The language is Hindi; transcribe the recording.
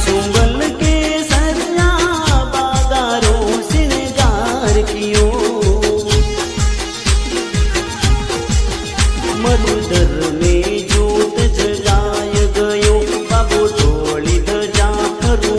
सुंबल के सरिया बागारों श्रृंगार कियो, मधुदर में जोत जगाय गयो, बाबो ढोली ध्वजा फरू